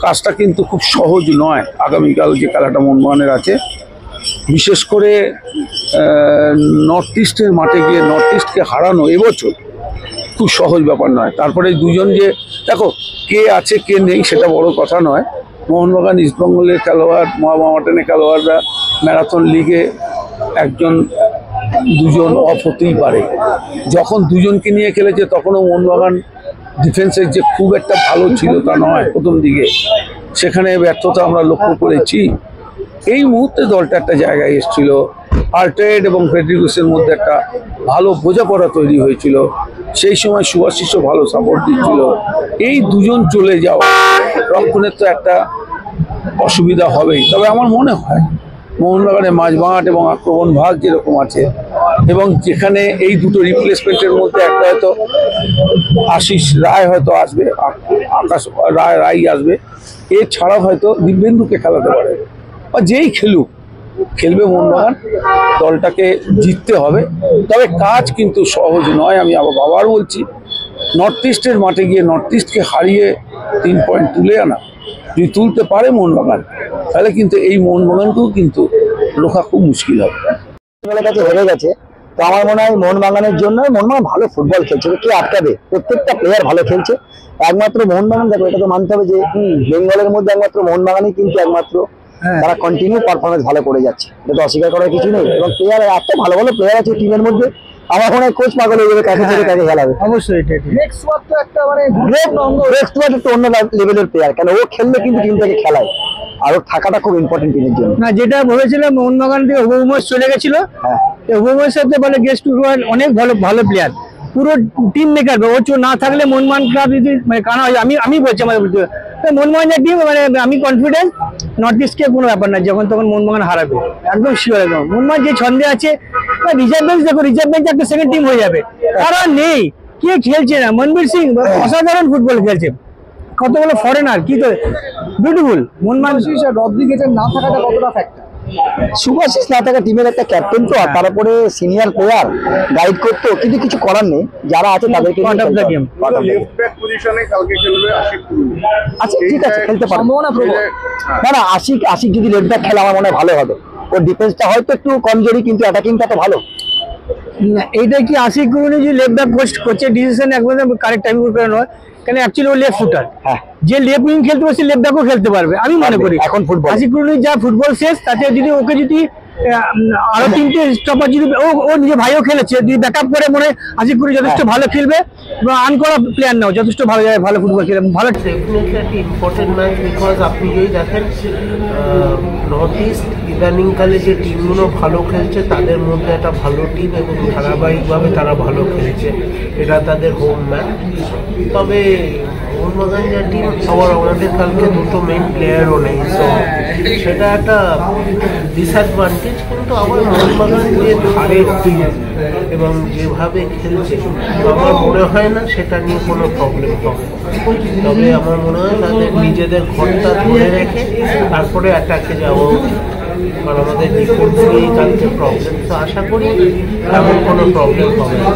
কাজটা কিন্তু খুব সহজ নয়। আগামীকাল যে খেলাটা মোহনবাগানের আছে, বিশেষ করে নর্থ ইস্টের মাঠে গিয়ে নর্থ ইস্টকে হারানো এবছর খুব সহজ ব্যাপার নয়। তারপরে দুজন যে দেখো কে আছে কে নেই সেটা বড় কথা নয়। মোহনবাগান ইস্টবেঙ্গলের খেলোয়াড়, মহামাটানের খেলোয়াড়রা ম্যারাথন লিগে একজন দুজন অফ হতেই পারে। যখন দুজনকে নিয়ে খেলেছে তখনও মোহনবাগান ডিফেন্সের যে খুব একটা ভালো ছিল তা নয়, প্রথম দিকে সেখানে ব্যর্থতা আমরা লক্ষ্য করেছি। এই মুহূর্তে দলটা একটা জায়গায় এসেছিল, আর্টেড এবং ফেডারিকুসের মধ্যে একটা ভালো বোঝাপড়া তৈরি হয়েছিল। সেই সময় সুভাশিসও ভালো সাপোর্ট দিচ্ছিল। এই দুজন চলে যাওয়া রক্ষণের তো একটা অসুবিধা হবেই। তবে আমার মনে হয় মোহনবাগানের মাঝমাঠ এবং আক্রমণ ভাগ যেরকম আছে, এবং যেখানে এই দুটো রিপ্লেসমেন্টের মধ্যে একটা হয়তো আশিস রায় হয়তো আসবে, আকাশ রায় আসবে, এছাড়াও হয়তো দিব্যেন্দুকে খেলাতে পারে বা যেই খেলুক, খেলবে মোহনবাগান। দলটাকে জিততে হবে, তবে কাজ কিন্তু সহজ নয়। আমি আবার বলছি, নর্থ ইস্টের মাঠে গিয়ে নর্থ ইস্টকে হারিয়ে 3 পয়েন্ট তুলে আনা, যদি তুলতে পারে মোহনবাগান, তাহলে কিন্তু এই মোহনবাগানকেও কিন্তু রোখা খুব মুশকিল হবে। কাছে হেরে গেছে, তো আমার মনে হয় মোহনবাগানের জন্য, মোহনবাগান ভালো ফুটবল খেলছে, কে আটকাবে? প্রত্যেকটা প্লেয়ার ভালো খেলছে। একমাত্র মোহনবাগান, দেখো এটা তো মানতে হবে যে বেঙ্গলের মধ্যে একমাত্র মোহনবাগানই কিন্তু একমাত্র তারা কন্টিনিউ পারফরমেন্স ভালো করে যাচ্ছে, এটা তো অস্বীকার করার কিছু নেই। এবং প্লেয়ার এত ভালো ভালো প্লেয়ার আছে টিমের মধ্যে, আমার মনে হয় কোচ পাগল হয়ে যাবে কাকে ছেড়ে কাকে খেলাবে। অবশ্যই এটা নেক্সট ওয়ার্ক তো একটা মানে নেক্সট ওয়ার্ক একটা অন্য লেভেলের প্লেয়ার, কেন ও খেললে কিন্তু টিমটাকে খেলায়, আর ওর থাকাটা খুব ইম্পর্টেন্ট টিমের জন্য। না, যেটা ভেবেছিল মোহনবাগান থেকে উপমোস চলে গেছিল, উপমোসের সাথে বলে গেস্ট অনেক ভালো ভালো প্লেয়ার, পুরো টিম মেকার। ও না থাকলে মোহনবাগান ক্লাব যদি মানে কানা হয়, আমি বলছি আমার মোহনবাগানের টিম মানে আমি কনফিডেন্স নর্থ ইস্টকে কোনো ব্যাপার না, যখন তখন মোহনবাগান হারাবে, একদম শিওর। একদম মোহনবাগান যে ছন্দে আছে, রিজার্ভ বেঞ্চ দেখো, রিজার্ভ বেঞ্চ একটা সেকেন্ড টিম হয়ে যাবে। তারা নেই, কে খেলছে না, মনবীর সিং অসাধারণ ফুটবল খেলছে, কতগুলো ফরেনার, কি তো বিউটিফুল। মোহনবাগান রদ্রিগেজের না থাকাটা কতটা ফ্যাক্টর? সুভাশিস না থাকা টিমের একটা ক্যাপ্টেন তো, আর তারপরে সিনিয়র প্লেয়ার গাইড করতো, কিন্তু কিছু করার নেই, যারা আছে তাদেরকে। আচ্ছা ঠিক আছে, খেলতে পারবো না, না আশিক যদি লেফট ব্যাক খেলে আমার মনে হয় ভালো হবে। ওর ডিফেন্সটা হয়তো একটু কমজোরি, কিন্তু অ্যাটাকিংটা তো ভালো। এইটা কি আশিক কুরুনি যে লেফট ব্যাক কোচের ডিসিশন একদম কারেক্ট টাইম করে নয়, কেন অ্যাকচুয়ালি ও লেফট ফুটার, যে লেফট উইং খেলতে পারছে লেফট ব্যাকও খেলতে পারবে আমি মনে করি। এখন ফুটবল আশিক কুরুনি যা ফুটবল শেষ, তাতে যদি ওকে যদি আরো 3টে স্টপার যদি ও নিজে ভাইও খেলেছে, যদি ব্যাকআপ করে মনে হয় আশিক কুরুনি যথেষ্ট ভালো খেলবে, এবং আর্ন করা প্লেয়ার নাও যথেষ্ট ভালো জায়গায় ভালো ফুটবল খেলে ভালো। ডেফিনেটলি একটা ইম্পর্টেন্ট ম্যাচ, বিকজ আপনি যদি দেখেন নর্থ ইস্ট ইদানিংকালে যে টিমগুলো ভালো খেলছে তাদের মধ্যে একটা ভালো টিম, এবং ধারাবাহিকভাবে তারা ভালো খেলছে, এটা তাদের হোম ম্যাচ। তবে মোহনবাগান যে টিম, আবার আমাদের কালকে দুটো মেইন প্লেয়ারও নেই, সো সেটা একটা ডিসঅ্যাডভান্টেজ। কিন্তু আবার মোহনবাগান যে ধারের টিম এবং যেভাবে খেলছে, আমার মনে হয় না সেটা নিয়ে কোনো প্রবলেম হবে। তবে আমার মনে হয় তাদের নিজেদের ঘরটা ধরে রেখে তারপরে অ্যাটাকে যাওয়া উচিত, কারণ আমাদের ডিফেন্স নিয়েই কালকে প্রবলেম, তো আশা করি এমন কোনো প্রবলেম হবে না।